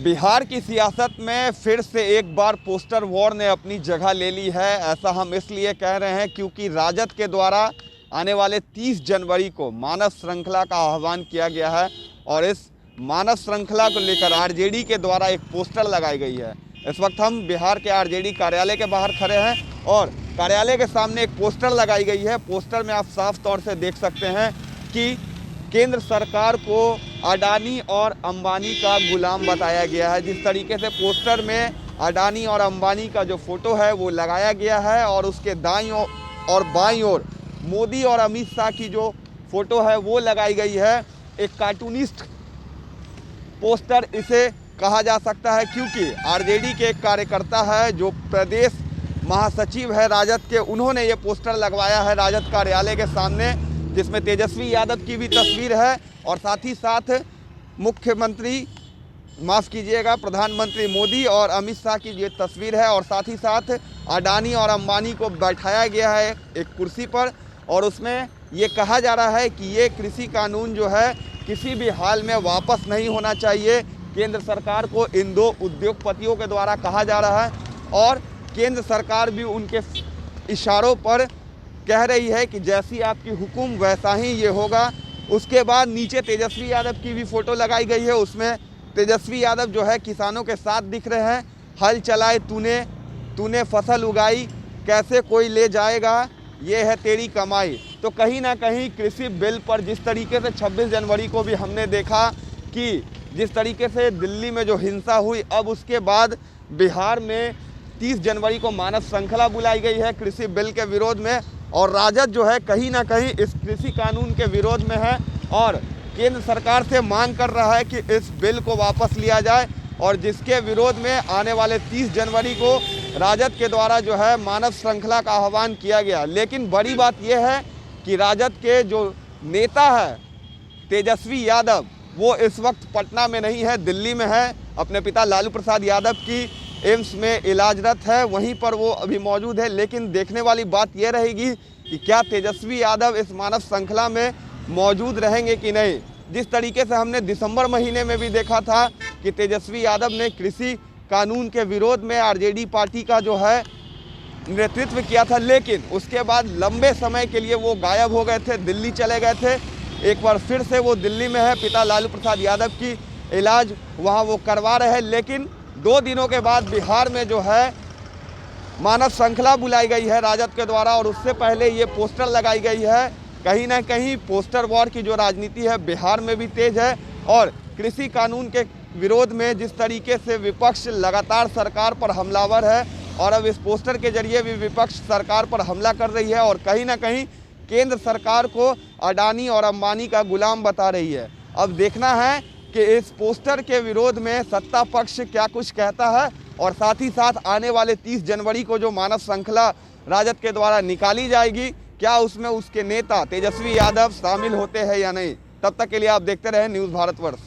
बिहार की सियासत में फिर से एक बार पोस्टर वॉर ने अपनी जगह ले ली है। ऐसा हम इसलिए कह रहे हैं क्योंकि राजद के द्वारा आने वाले 30 जनवरी को मानव श्रृंखला का आह्वान किया गया है और इस मानव श्रृंखला को लेकर आरजेडी के द्वारा एक पोस्टर लगाई गई है। इस वक्त हम बिहार के आरजेडी कार्यालय के बाहर खड़े हैं और कार्यालय के सामने एक पोस्टर लगाई गई है। पोस्टर में आप साफ तौर से देख सकते हैं कि केंद्र सरकार को अडानी और अंबानी का गुलाम बताया गया है। जिस तरीके से पोस्टर में अडानी और अंबानी का जो फोटो है वो लगाया गया है और उसके दाईं और बाईं ओर मोदी और अमित शाह की जो फोटो है वो लगाई गई है। एक कार्टूनिस्ट पोस्टर इसे कहा जा सकता है क्योंकि आरजेडी के एक कार्यकर्ता है जो प्रदेश महासचिव है राजद के, उन्होंने ये पोस्टर लगवाया है राजद कार्यालय के सामने, जिसमें तेजस्वी यादव की भी तस्वीर है और साथ ही साथ मुख्यमंत्री प्रधानमंत्री मोदी और अमित शाह की ये तस्वीर है और साथ ही साथ अडानी और अंबानी को बैठाया गया है एक कुर्सी पर और उसमें ये कहा जा रहा है कि ये कृषि कानून जो है किसी भी हाल में वापस नहीं होना चाहिए। केंद्र सरकार को इन दो उद्योगपतियों के द्वारा कहा जा रहा है और केंद्र सरकार भी उनके इशारों पर कह रही है कि जैसी आपकी हुकुम वैसा ही ये होगा। उसके बाद नीचे तेजस्वी यादव की भी फ़ोटो लगाई गई है। उसमें तेजस्वी यादव जो है किसानों के साथ दिख रहे हैं। हल चलाए तूने फसल उगाई, कैसे कोई ले जाएगा, ये है तेरी कमाई। तो कहीं ना कहीं कृषि बिल पर जिस तरीके से 26 जनवरी को भी हमने देखा कि जिस तरीके से दिल्ली में जो हिंसा हुई, अब उसके बाद बिहार में 30 जनवरी को मानव श्रृंखला बुलाई गई है कृषि बिल के विरोध में और राजद जो है कहीं ना कहीं इस कृषि कानून के विरोध में है और केंद्र सरकार से मांग कर रहा है कि इस बिल को वापस लिया जाए और जिसके विरोध में आने वाले 30 जनवरी को राजद के द्वारा जो है मानव श्रृंखला का आह्वान किया गया। लेकिन बड़ी बात यह है कि राजद के जो नेता है तेजस्वी यादव, वो इस वक्त पटना में नहीं है, दिल्ली में है। अपने पिता लालू प्रसाद यादव की एम्स में इलाजरत है, वहीं पर वो अभी मौजूद है। लेकिन देखने वाली बात यह रहेगी कि क्या तेजस्वी यादव इस मानव श्रृंखला में मौजूद रहेंगे कि नहीं। जिस तरीके से हमने दिसंबर महीने में भी देखा था कि तेजस्वी यादव ने कृषि कानून के विरोध में आरजेडी पार्टी का जो है नेतृत्व किया था, लेकिन उसके बाद लंबे समय के लिए वो गायब हो गए थे, दिल्ली चले गए थे। एक बार फिर से वो दिल्ली में है, पिता लालू प्रसाद यादव की इलाज वहाँ वो करवा रहे हैं। लेकिन 2 दिनों के बाद बिहार में जो है मानव श्रृंखला बुलाई गई है राजद के द्वारा और उससे पहले ये पोस्टर लगाई गई है। कहीं ना कहीं पोस्टर वॉर की जो राजनीति है बिहार में भी तेज है और कृषि कानून के विरोध में जिस तरीके से विपक्ष लगातार सरकार पर हमलावर है और अब इस पोस्टर के जरिए भी विपक्ष सरकार पर हमला कर रही है और कहीं ना कहीं केंद्र सरकार को अडानी और अंबानी का गुलाम बता रही है। अब देखना है कि इस पोस्टर के विरोध में सत्ता पक्ष क्या कुछ कहता है और साथ ही साथ आने वाले 30 जनवरी को जो मानव श्रृंखला राजद के द्वारा निकाली जाएगी, क्या उसमें उसके नेता तेजस्वी यादव शामिल होते हैं या नहीं। तब तक के लिए आप देखते रहें न्यूज़ भारतवर्ष।